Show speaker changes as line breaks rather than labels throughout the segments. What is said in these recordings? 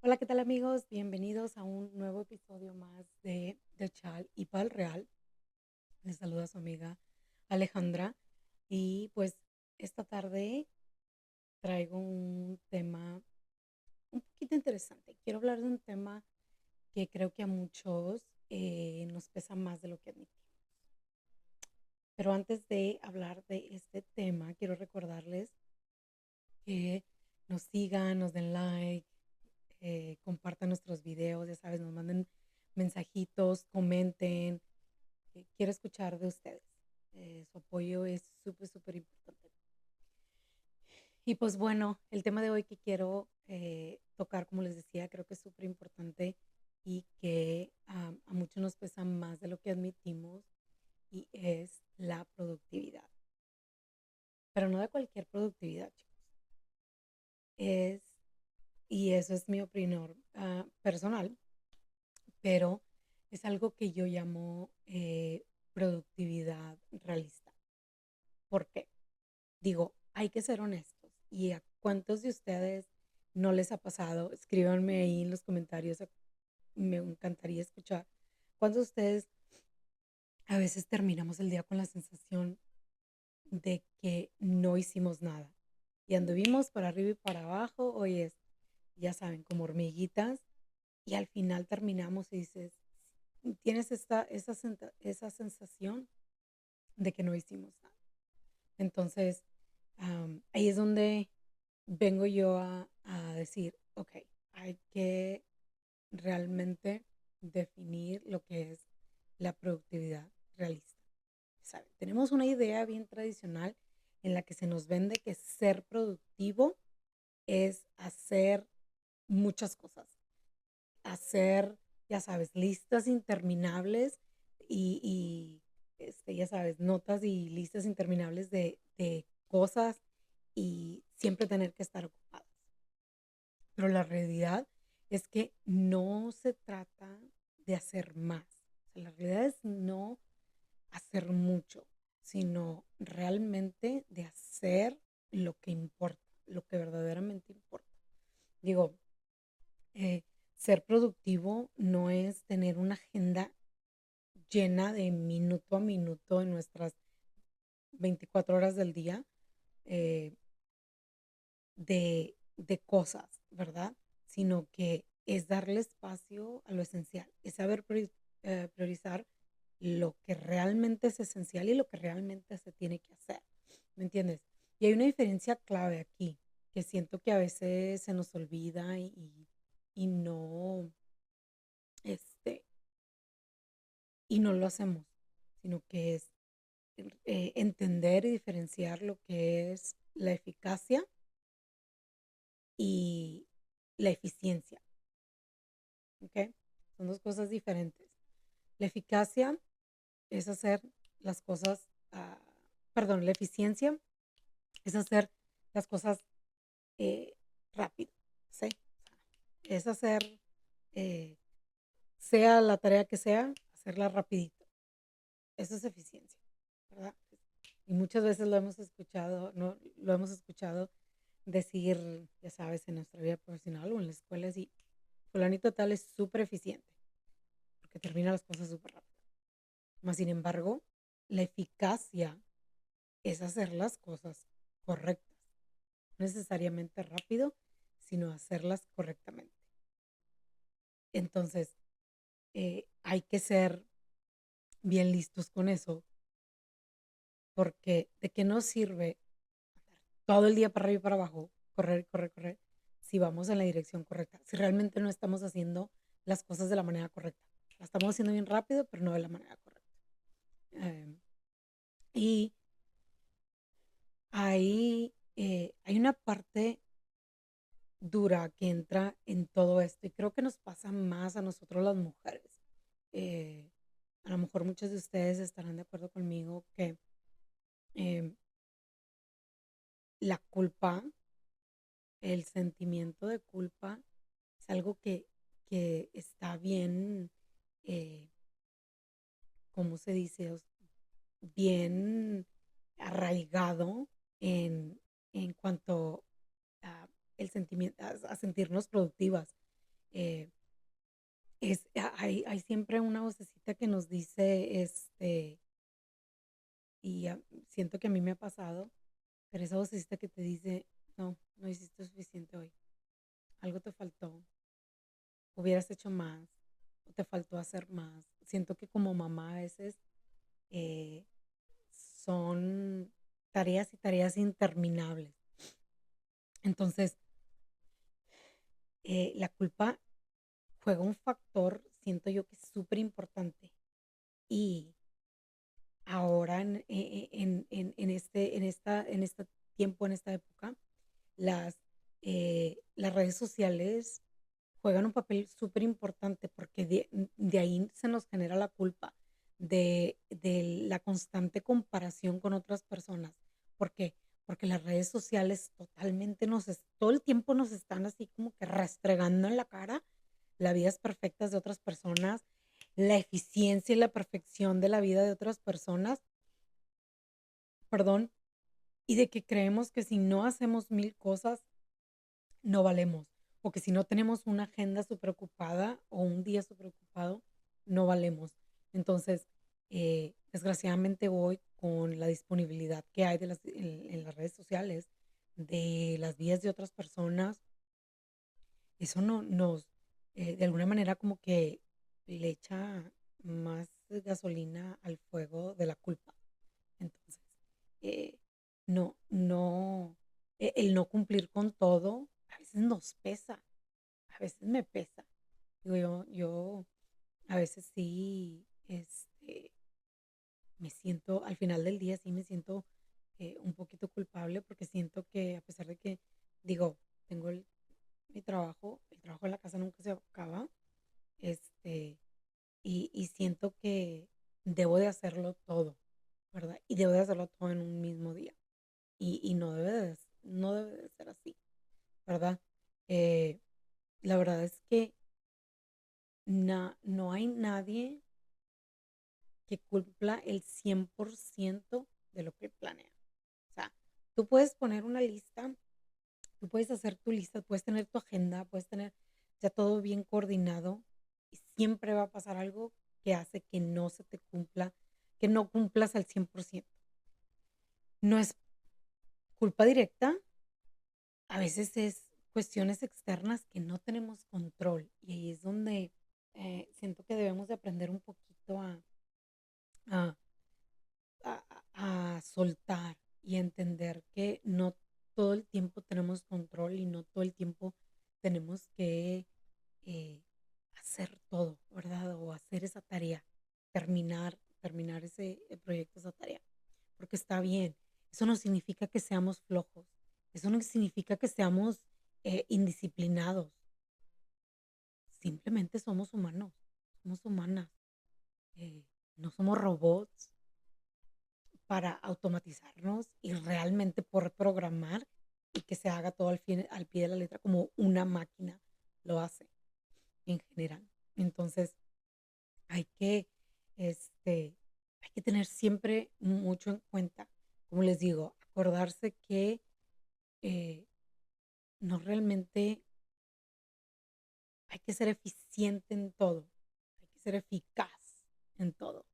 Hola, ¿qué tal amigos? Bienvenidos a un nuevo episodio más de Chal y Pal Real. Les saluda su amiga Alejandra y pues esta tarde traigo un tema un poquito interesante. Quiero hablar de un tema que creo que a muchos nos pesa más de lo que admitimos. Pero antes de hablar de este tema, quiero recordarles que nos sigan, nos den like, compartan nuestros videos, ya sabes, nos manden mensajitos, comenten. Quiero escuchar de ustedes. Su apoyo es súper, súper importante. Y pues bueno, el tema de hoy que quiero tocar, como les decía, creo que es súper importante y que a muchos nos pesa más de lo que admitimos y es la productividad. Pero no de cualquier productividad, chicos. Es, y eso es mi opinión personal, pero es algo que yo llamo productividad realista. ¿Por qué? Digo, hay que ser honestos. ¿Y a cuántos de ustedes no les ha pasado? Escríbanme ahí en los comentarios. Me encantaría escuchar. ¿Cuántos de ustedes a veces terminamos el día con la sensación de que no hicimos nada? Y anduvimos para arriba y para abajo, oye, ya saben, como hormiguitas, y al final terminamos y dices, tienes esa sensación de que no hicimos nada. Entonces, ahí es donde vengo yo a decir, ok, hay que realmente definir lo que es la productividad realista. ¿Sabe? Tenemos una idea bien tradicional en la que se nos vende que ser productivo es hacer muchas cosas, hacer, ya sabes, listas interminables y ya sabes, notas y listas interminables de cosas y siempre tener que estar ocupados. Pero la realidad es que no se trata de hacer más. O sea, la realidad es no hacer mucho, sino realmente de hacer lo que importa, lo que verdaderamente importa. Digo, eh, ser productivo no es tener una agenda llena de minuto a minuto en nuestras 24 horas del día eh, de cosas, ¿verdad? Sino que es darle espacio a lo esencial, es saber priorizar lo que realmente es esencial y lo que realmente se tiene que hacer, ¿me entiendes? Y hay una diferencia clave aquí, que siento que a veces se nos olvida y no, este, y no lo hacemos, sino que es entender y diferenciar lo que es la eficacia y la eficiencia, ¿ok? Son dos cosas diferentes. La eficacia es hacer las cosas, perdón, la eficiencia es hacer las cosas eh, rápido, ¿sí? Es hacer, eh, sea la tarea que sea, hacerla rapidito. Eso es eficiencia, ¿verdad? Y muchas veces lo hemos escuchado, no, lo hemos escuchado decir, ya sabes, en nuestra vida profesional o en la escuela, así, fulanito tal es súper eficiente, porque termina las cosas súper rápido. Más sin embargo, la eficacia es hacer las cosas correctas, no necesariamente rápido, sino hacerlas correctamente. Entonces, hay que ser bien listos con eso, porque de qué nos sirve todo el día para arriba y para abajo, correr, correr, correr, si vamos en la dirección correcta, si realmente no estamos haciendo las cosas de la manera correcta. La estamos haciendo bien rápido, pero no de la manera correcta. Eh, y hay una parte dura que entra en todo esto y creo que nos pasa más a nosotros las mujeres. Eh, a lo mejor muchos de ustedes estarán de acuerdo conmigo que eh, la culpa, el sentimiento de culpa es algo que está bien, eh, ¿cómo se dice? Bien arraigado en, en cuanto a el sentimiento, a sentirnos productivas. eh, hay siempre una vocecita que nos dice, siento que a mí me ha pasado, pero esa vocecita que te dice, no, no hiciste suficiente hoy, algo te faltó, hubieras hecho más, o te faltó hacer más. Siento que como mamá a veces eh, son tareas y tareas interminables. Entonces, la culpa juega un factor, siento yo que es súper importante. Y ahora en este tiempo, en esta época, las redes sociales juegan un papel súper importante porque de ahí se nos genera la culpa de la constante comparación con otras personas. ¿Por qué? Porque las redes sociales totalmente todo el tiempo nos están así como que restregando en la cara las vidas perfectas de otras personas, la eficiencia y la perfección de la vida de otras personas, perdón, y de que creemos que si no hacemos mil cosas, no valemos. O que si no tenemos una agenda súper ocupada o un día súper ocupado, no valemos. Entonces, desgraciadamente hoy, con la disponibilidad que hay en las redes sociales, de las vidas de otras personas, eso no, de alguna manera como que le echa más gasolina al fuego de la culpa. Entonces, eh, no, el no cumplir con todo a veces nos pesa, a veces me pesa. Digo, yo a veces sí, me siento, al final del día sí me siento un poquito culpable porque siento que a pesar de que, digo, tengo mi trabajo, el trabajo en la casa nunca se acaba, este, y siento que debo de hacerlo todo, ¿verdad? Y debo de hacerlo todo en un mismo día. Y no debe de ser así, ¿verdad? Eh, la verdad es que no hay nadie que cumpla el 100% de lo que planea. O sea, tú puedes poner una lista, tú puedes hacer tu lista, puedes tener tu agenda, puedes tener ya todo bien coordinado y siempre va a pasar algo que hace que no se te cumpla, que no cumplas al 100%. No es culpa directa, a veces es cuestiones externas que no tenemos control y ahí es donde siento que debemos de aprender un poquito a, a soltar y a entender que no todo el tiempo tenemos control y no todo el tiempo tenemos que hacer todo, ¿verdad? O hacer esa tarea, terminar ese proyecto, esa tarea, porque está bien. Eso no significa que seamos flojos, eso no significa que seamos indisciplinados, simplemente somos humanos, somos humanas, eh, no somos robots para automatizarnos y realmente por programar y que se haga todo al pie de la letra como una máquina lo hace en general. Entonces, hay que, hay que tener siempre mucho en cuenta, como les digo, acordarse que eh, no realmente hay que ser eficiente en todo, hay que ser eficaz en todo,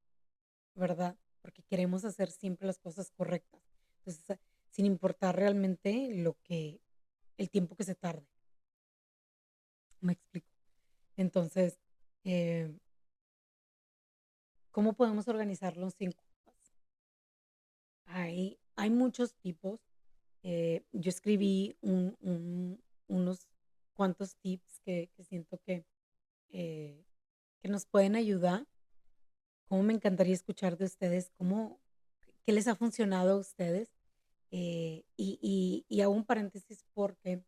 ¿verdad? Porque queremos hacer siempre las cosas correctas. Entonces, sin importar realmente el tiempo que se tarde. Me explico. Entonces, eh, ¿cómo podemos organizarlo sin culpas? Hay muchos tipos. Yo escribí unos cuantos tips que siento eh, que nos pueden ayudar. Cómo me encantaría escuchar de ustedes, qué les ha funcionado a ustedes. Y hago un paréntesis porque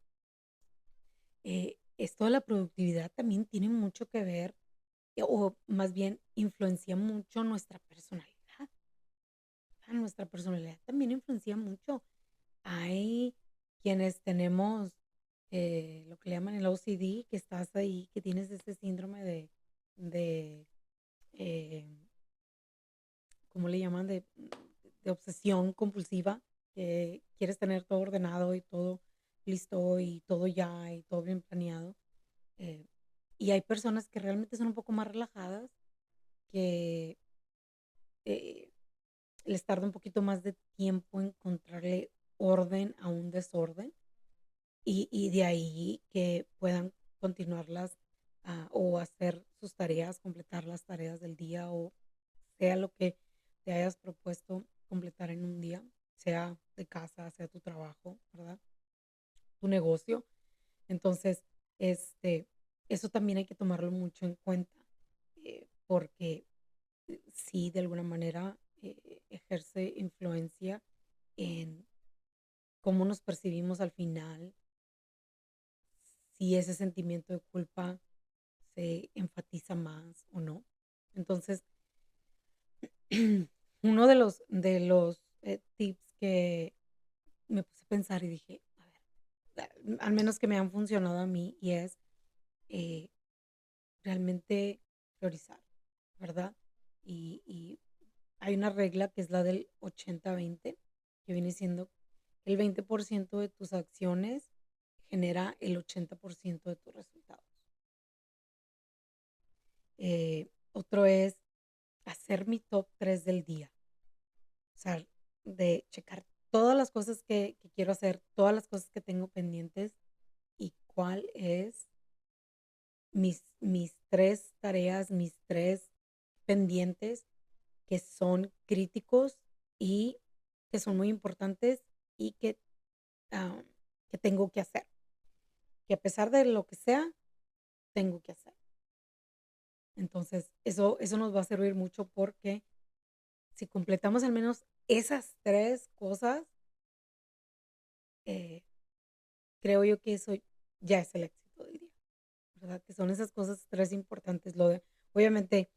esto de la productividad también tiene mucho que ver, o más bien influencia mucho nuestra personalidad. Nuestra personalidad también influencia mucho. Hay quienes tenemos lo que le llaman el OCD, que estás ahí, que tienes ese síndrome de eh, ¿cómo le llaman? De obsesión compulsiva, que quieres tener todo ordenado y todo listo y todo ya y todo bien planeado. Eh, y hay personas que realmente son un poco más relajadas, que eh, les tarda un poquito más de tiempo encontrarle orden a un desorden y de ahí que puedan continuarlas o hacer sus tareas, completar las tareas del día o sea lo que te hayas propuesto completar en un día, sea de casa, sea tu trabajo, ¿verdad? Tu negocio. Entonces, este, eso también hay que tomarlo mucho en cuenta, porque sí, de alguna manera ejerce influencia en cómo nos percibimos al final, si ese sentimiento de culpa se enfatiza más o no. Entonces, uno de los tips que me puse a pensar y dije, a ver, al menos que me han funcionado a mí, y es eh, realmente priorizar, ¿verdad? Y hay una regla que es la del 80-20, que viene siendo el 20% de tus acciones genera el 80% de tus resultados. Otro es hacer mi top 3 del día. O sea, de checar todas las cosas que quiero hacer, todas las cosas que tengo pendientes y cuál es mis tres tareas, mis tres pendientes que son críticos y que son muy importantes y ah, que tengo que hacer. Que a pesar de lo que sea, tengo que hacer. Entonces, eso nos va a servir mucho porque si completamos al menos esas tres cosas, eh, creo yo que eso ya es el éxito del día, ¿verdad? Que son esas cosas tres importantes. Obviamente,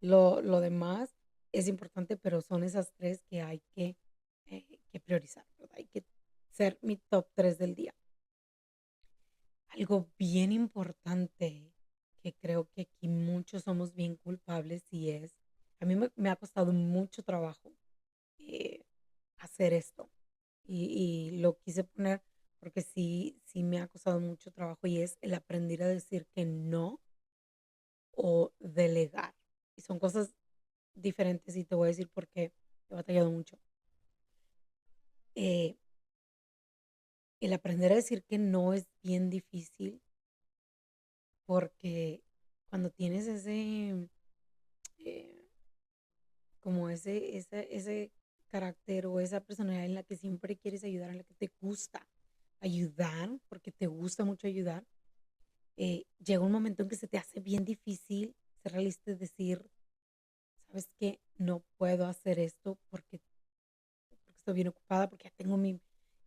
lo demás es importante, pero son esas tres que hay que priorizar, ¿verdad? Hay que ser mi top 3 del día. Algo bien importante que creo que aquí muchos somos bien culpables y a mí me ha costado mucho trabajo eh, hacer esto y lo quise poner porque sí me ha costado mucho trabajo y es el aprender a decir que no o delegar. Y son cosas diferentes y te voy a decir por qué he batallado mucho. Eh, el aprender a decir que no es bien difícil porque cuando tienes eh, como ese carácter o esa personalidad en la que siempre quieres ayudar, en la que te gusta ayudar, porque te gusta mucho ayudar, llega un momento en que se te hace bien difícil ser realista y decir, ¿sabes qué? No puedo hacer esto porque estoy bien ocupada, porque ya tengo mi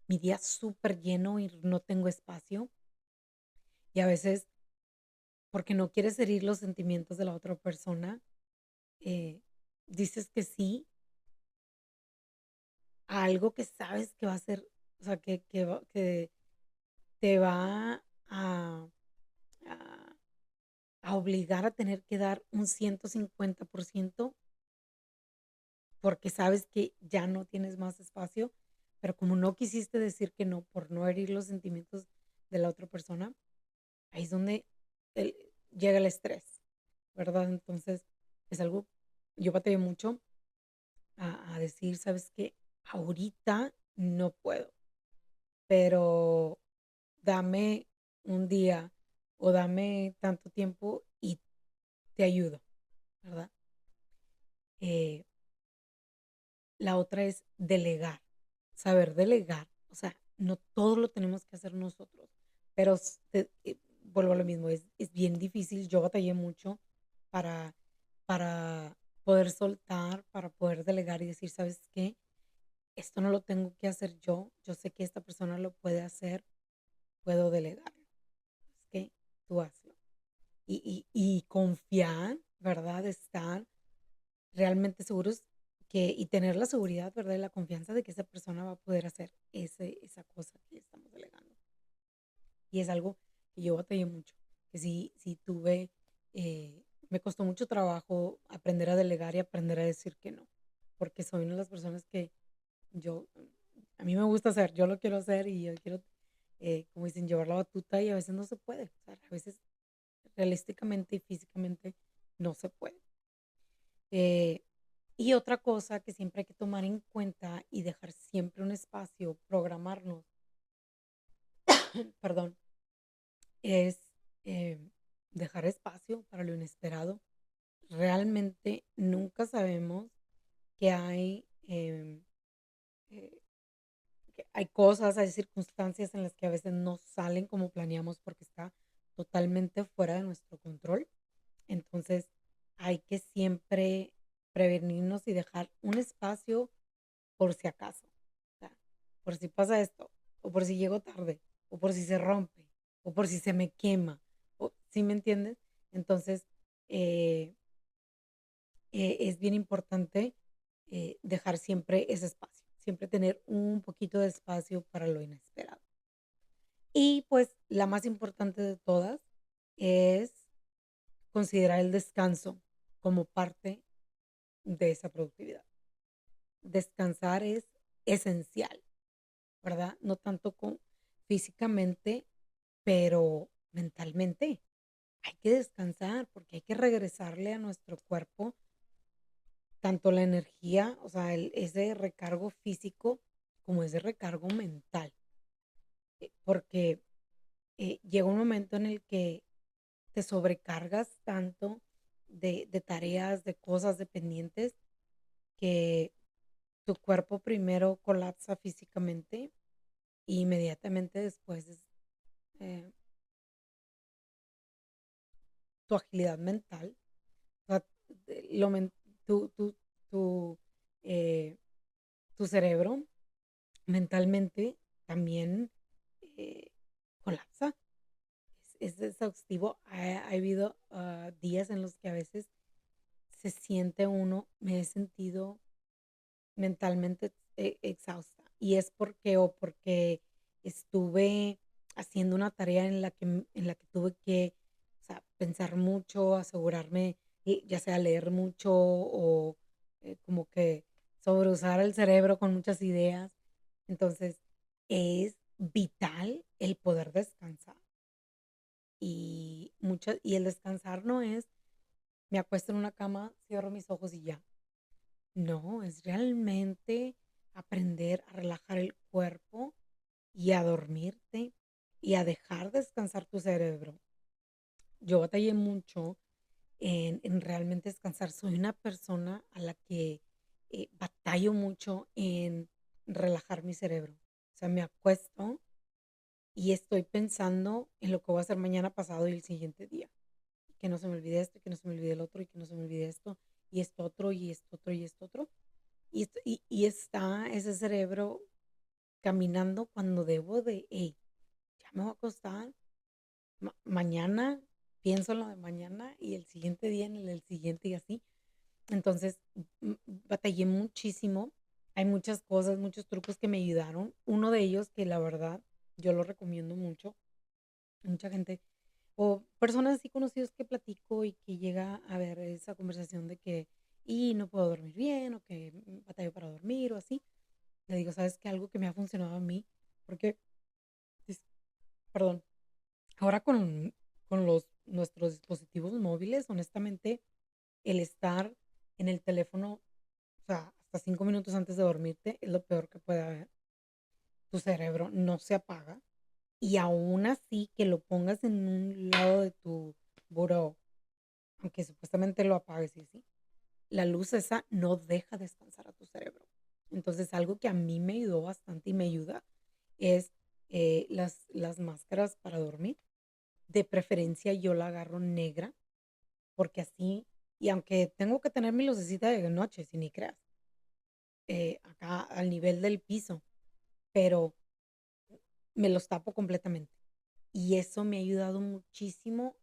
día súper lleno y no tengo espacio. Y a veces, porque no quieres herir los sentimientos de la otra persona, eh, dices que sí a algo que sabes que va a ser, o sea, que te va a, a obligar a tener que dar un 150% porque sabes que ya no tienes más espacio, pero como no quisiste decir que no por no herir los sentimientos de la otra persona, ahí es donde el- llega el estrés, ¿verdad? Entonces, es algo, yo batallé mucho a decir, ¿sabes qué? Ahorita no puedo, pero dame un día o dame tanto tiempo y te ayudo, ¿verdad? Eh, la otra es delegar, saber delegar. O sea, no todo lo tenemos que hacer nosotros, pero vuelvo a lo mismo, es bien difícil. Yo batallé mucho para, para poder soltar, para poder delegar y decir, ¿sabes qué? Esto no lo tengo que hacer yo sé que esta persona lo puede hacer, puedo delegarlo. Es que tú hazlo. Y confiar, ¿verdad? Estar realmente seguros y tener la seguridad, ¿verdad? Y la confianza de que esa persona va a poder hacer esa cosa que le estamos delegando. Y es algo que yo batallé mucho, que sí tuve, me costó mucho trabajo aprender a delegar y aprender a decir que no, porque soy una de las personas que yo, a mí me gusta hacer, yo lo quiero hacer y yo quiero, como dicen, llevar la batuta y a veces no se puede. O sea, a veces realísticamente y físicamente no se puede. Eh, y otra cosa que siempre hay que tomar en cuenta y dejar siempre un espacio, programarnos, perdón, es eh, dejar espacio para lo inesperado. Realmente nunca sabemos que eh, que hay cosas, hay circunstancias en las que a veces no salen como planeamos porque está totalmente fuera de nuestro control. Entonces hay que siempre prevenirnos y dejar un espacio por si acaso. O sea, por si pasa esto, o por si llego tarde, o por si se rompe, o por si se me quema, o, ¿sí me entiendes? Entonces, eh, es bien importante dejar siempre ese espacio, siempre tener un poquito de espacio para lo inesperado. Y pues la más importante de todas es considerar el descanso como parte de esa productividad. Descansar es esencial, ¿verdad? No tanto físicamente, pero mentalmente. Hay que descansar porque hay que regresarle a nuestro cuerpo tanto la energía, o sea, ese recargo físico como ese recargo mental. Porque llega un momento en el que te sobrecargas tanto de tareas, de cosas, de pendientes, que tu cuerpo primero colapsa físicamente e inmediatamente después eh, tu agilidad mental, o sea, lo men- tu, tu, tu, eh, tu cerebro mentalmente también eh, colapsa. Es exhaustivo. Ha habido días en los que a veces se siente uno, me he sentido mentalmente exhausta. Y es porque estuve haciendo una tarea en la que tuve que, o sea, pensar mucho, asegurarme, ya sea leer mucho o como que sobreusar el cerebro con muchas ideas. Entonces, es vital el poder descansar. Y el descansar no es, me acuesto en una cama, cierro mis ojos y ya. No, es realmente aprender a relajar el cuerpo y a dormirte y a dejar descansar tu cerebro. Yo batallé mucho en realmente descansar. Soy una persona a la que batallo mucho en relajar mi cerebro. O sea, me acuesto y estoy pensando en lo que voy a hacer mañana, pasado y el siguiente día. Que no se me olvide esto, que no se me olvide el otro, y que no se me olvide esto, y esto otro, y esto otro, y esto otro. Y está ese cerebro caminando cuando debo de, hey, ya me voy a acostar, mañana pienso en lo de mañana y el siguiente día en el siguiente y así. Entonces, batallé muchísimo. Hay muchas cosas, muchos trucos que me ayudaron. Uno de ellos que la verdad yo lo recomiendo mucho. Mucha gente o personas así conocidos que platico y que llega a ver esa conversación de que y no puedo dormir bien o que batallo para dormir o así. Le digo, ¿sabes qué? Algo que me ha funcionado a mí, porque, dis- perdón, ahora con nuestros dispositivos móviles, honestamente, el estar en el teléfono, o sea, hasta 5 minutos antes de dormirte es lo peor que puede haber. Tu cerebro no se apaga y aún así que lo pongas en un lado de tu buró, aunque supuestamente lo apagues y así, la luz esa no deja descansar a tu cerebro. Entonces, algo que a mí me ayudó bastante y me ayuda es las máscaras para dormir. De preferencia yo la agarro negra, porque así, y aunque tengo que tener mi lucecita de noche, si ni creas, acá al nivel del piso, pero me los tapo completamente. Y eso me ha ayudado muchísimo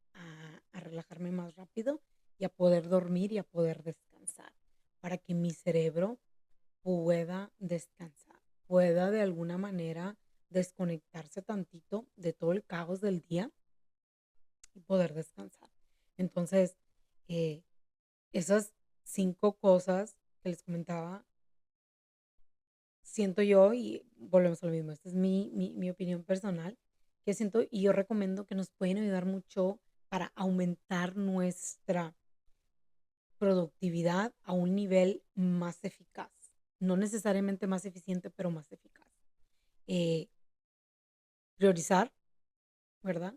a relajarme más rápido y a poder dormir y a poder descansar, para que mi cerebro pueda descansar, pueda de alguna manera desconectarse tantito de todo el caos del día y poder descansar. Entonces, eh, esas 5 cosas que les comentaba, siento yo, y volvemos a lo mismo, esta es mi opinión personal, que siento y yo recomiendo que nos pueden ayudar mucho para aumentar nuestra productividad a un nivel más eficaz. No necesariamente más eficiente, pero más eficaz. Eh, Priorizar, ¿verdad?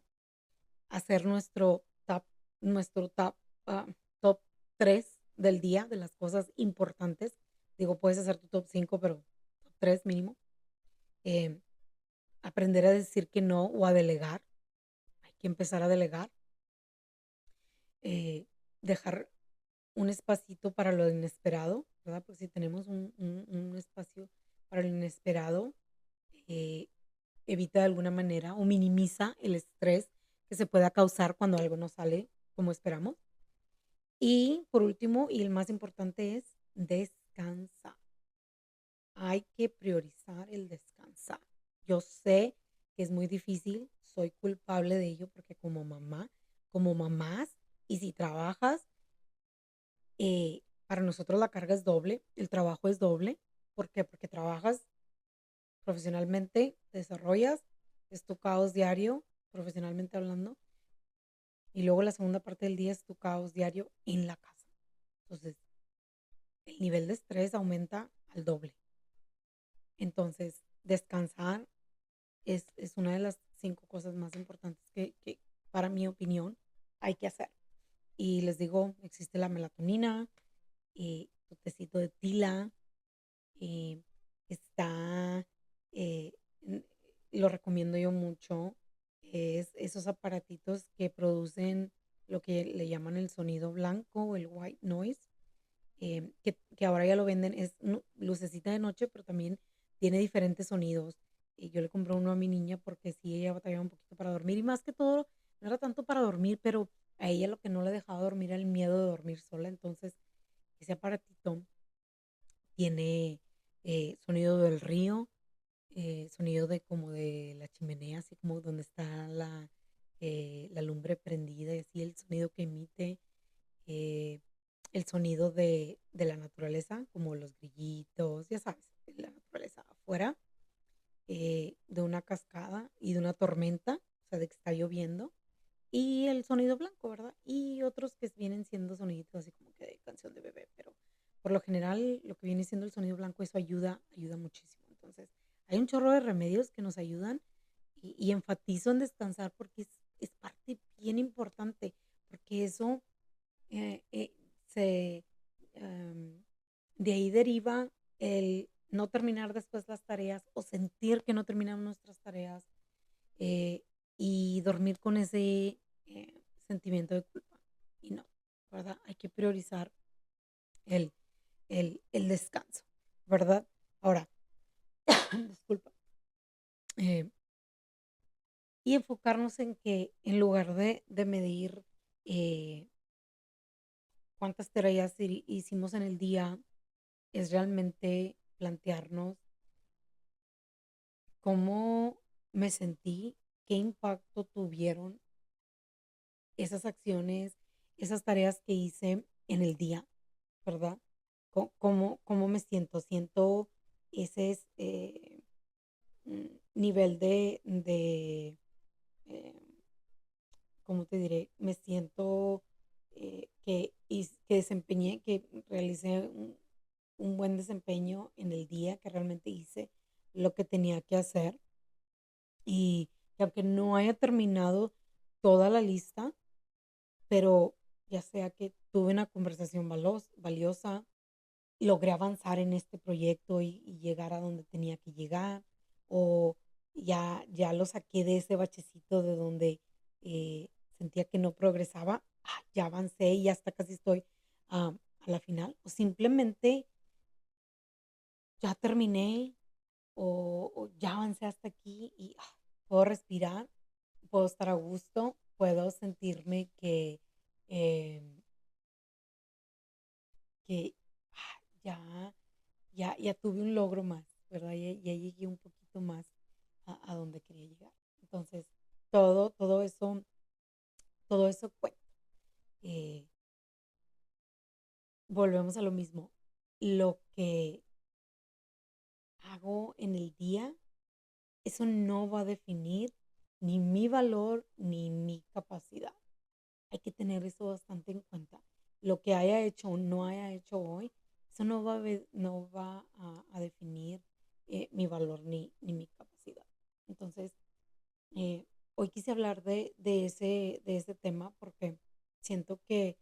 Hacer nuestro ah, top 3 del día de las cosas importantes. Digo, puedes hacer tu top 5 pero top 3 mínimo. Eh, Aprender a decir que no o a delegar. Hay que empezar a delegar. Eh, Dejar un espacito para lo inesperado, ¿verdad? Pues si tenemos un espacio para lo inesperado, eh, evita de alguna manera o minimiza el estrés que se pueda causar cuando algo no sale como esperamos. Y por último, y el más importante es descansar. Hay que priorizar el descansar. Yo sé que es muy difícil, soy culpable de ello porque como mamá, como mamás, y si trabajas, para nosotros la carga es doble, el trabajo es doble. ¿Por qué? Porque trabajas profesionalmente, te desarrollas, es tu caos diario, profesionalmente hablando, y luego la segunda parte del día es tu caos diario en la casa. Entonces, el nivel de estrés aumenta al doble. Entonces, descansar es una de las 5 cosas más importantes que, para mi opinión, hay que hacer. Y les digo, existe la melatonina, tu tecito de tila, eh, está, eh, n- lo recomiendo yo mucho, es esos aparatitos que producen lo que le llaman el sonido blanco o el white noise, que ahora ya lo venden, es lucecita de noche, pero también tiene diferentes sonidos. Y yo le compré uno a mi niña porque sí, ella batallaba un poquito para dormir y más que todo, no era tanto para dormir, pero a ella lo que no le dejaba dormir era el miedo de dormir sola. Entonces, ese aparatito tiene sonido del río, sonido de como de la chimenea, así como donde está la lumbre prendida y así el sonido que emite, eh, el sonido de la naturaleza, como los grillitos, ya sabes, la naturaleza afuera, de una cascada y de una tormenta, o sea, de que está lloviendo, y el sonido blanco, ¿verdad? Y otros que vienen siendo soniditos así como que de canción de bebé, pero por lo general lo que viene siendo el sonido blanco, eso ayuda muchísimo. Entonces, hay un chorro de remedios que nos ayudan y enfatizo en descansar porque es parte bien importante, porque eso eh, eh, se, em, de ahí deriva el no terminar después las tareas o sentir que no terminamos nuestras tareas, eh, y dormir con ese sentimiento de culpa. Y no, ¿verdad? Hay que priorizar el, el descanso, ¿verdad? Ahora, disculpa, eh, y enfocarnos en que en lugar de medir eh, cuántas tareas hicimos en el día, es realmente plantearnos cómo me sentí, qué impacto tuvieron esas acciones, esas tareas que hice en el día, ¿verdad? ¿Cómo me siento? Siento ese nivel eh, ¿cómo te diré? Me siento que desempeñé, que realicé un buen desempeño en el día, que realmente hice lo que tenía que hacer y que aunque no haya terminado toda la lista, pero ya sea que tuve una conversación valiosa, logré avanzar en este proyecto y llegar a donde tenía que llegar, o ya lo saqué de ese bachecito de donde sentía que no progresaba, ya avancé y hasta casi estoy a la final, o simplemente ya terminé o ya avancé hasta aquí y puedo respirar, puedo estar a gusto, puedo sentirme em, que ya, ya tuve un logro más, ¿verdad? Ya llegué un poquito más a donde quería llegar. Entonces, todo, todo eso, todo eso cuenta. Eh, Volvemos a lo mismo. Lo que hago en el día, eso no va a definir ni mi valor ni mi capacidad. hay que tener eso bastante en cuenta. Lo que haya hecho o no haya hecho hoy, eso no va a definir mi valor ni mi capacidad. Entonces, eh, hoy quise hablar de ese tema porque siento que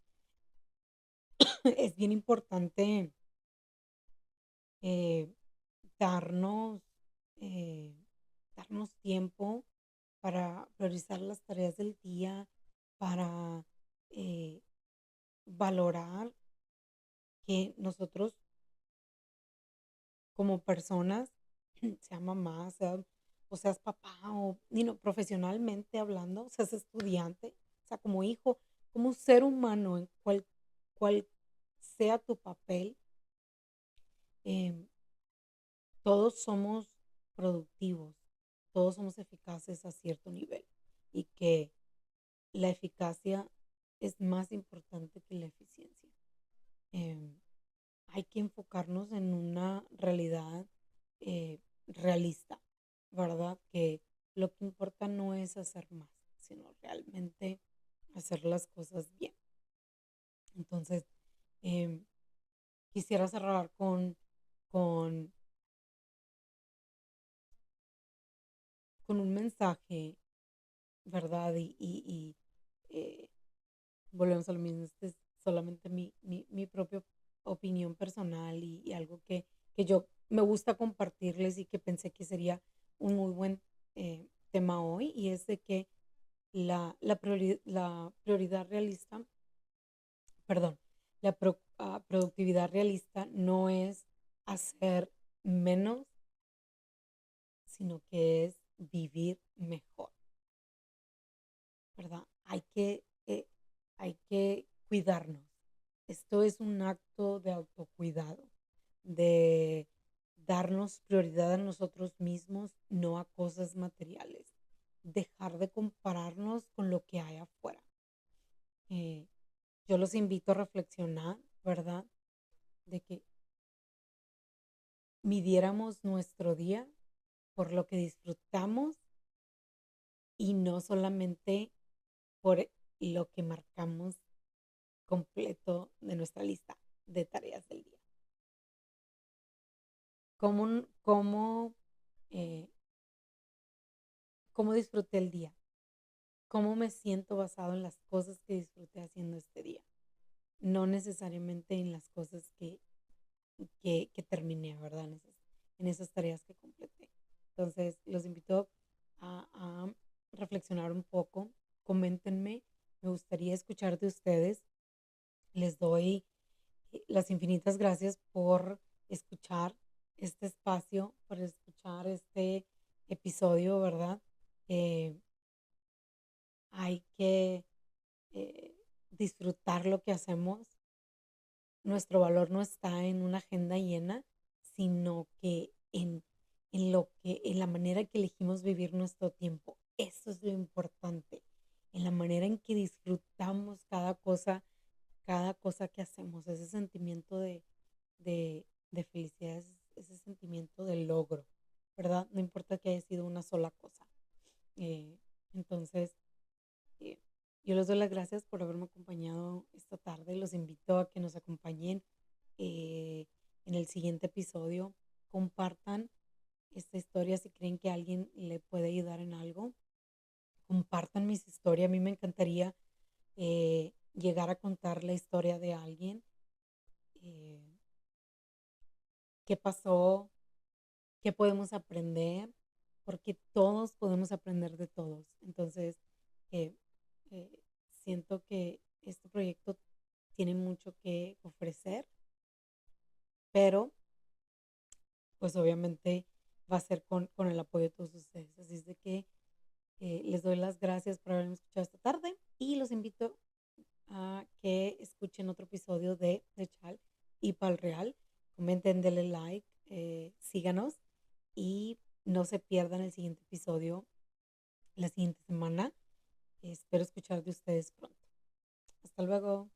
es bien importante eh, darnos, eh, darnos tiempo para priorizar las tareas del día, para eh, valorar que nosotros como personas, sea mamá, o seas papá, o profesionalmente hablando, seas estudiante, o sea, como hijo, como ser humano, en cual sea tu papel, em, todos somos productivos, todos somos eficaces a cierto nivel y que la eficacia es más importante que la eficiencia. Em, Hay que enfocarnos en una realidad realista, ¿verdad? Que lo que importa no es hacer más, sino realmente hacer las cosas bien. Entonces, em, quisiera cerrar con, con un mensaje, ¿verdad? Eh, volvemos a lo mismo, este es solamente mi propia opinión personal y algo que yo me gusta compartirles y que pensé que sería un muy buen tema hoy, y es de que la prioridad realista, perdón, productividad realista no es hacer menos, sino que es vivir mejor, ¿verdad? Hay que cuidarnos. Esto es un acto de autocuidado, de darnos prioridad a nosotros mismos, no a cosas materiales. Dejar de compararnos con lo que hay afuera. Eh, yo los invito a reflexionar, ¿verdad? De que midiéramos nuestro día por lo que disfrutamos y no solamente por lo que marcamos completo de nuestra lista de tareas del día. ¿Cómo, eh, cómo disfruté el día? ¿Cómo me siento basado en las cosas que disfruté haciendo este día? No necesariamente en las cosas que terminé, ¿verdad? En esas tareas que completé. Entonces, los invito a reflexionar un poco. Coméntenme, me gustaría escuchar de ustedes. Les doy las infinitas gracias por escuchar este espacio, por escuchar este episodio, ¿verdad? Eh, hay que disfrutar lo que hacemos. Nuestro valor no está en una agenda llena, sino que en la manera que elegimos vivir nuestro tiempo. Eso es lo importante, en la manera en que disfrutamos cada cosa que hacemos, ese sentimiento de felicidad, ese sentimiento de logro, ¿verdad? No importa que haya sido una sola cosa. Eh, entonces, eh, yo les doy las gracias por haberme acompañado esta tarde. Los invito a que nos acompañen eh, en el siguiente episodio. Compartan esta historia si creen que a alguien le puede ayudar en algo. Compartan mis historias. A mí me encantaría llegar a contar la historia de alguien. eh, ¿Qué pasó? ¿Qué podemos aprender? Porque todos podemos aprender de todos. Entonces, eh, eh, siento que este proyecto tiene mucho que ofrecer, pero pues obviamente va a ser con el apoyo de todos ustedes. Así es de que les doy las gracias por haberme escuchado esta tarde y los invito a que escuchen otro episodio de Chal y Pal Real. Comenten, denle like, síganos y no se pierdan el siguiente episodio la siguiente semana. Espero escuchar de ustedes pronto. Hasta luego.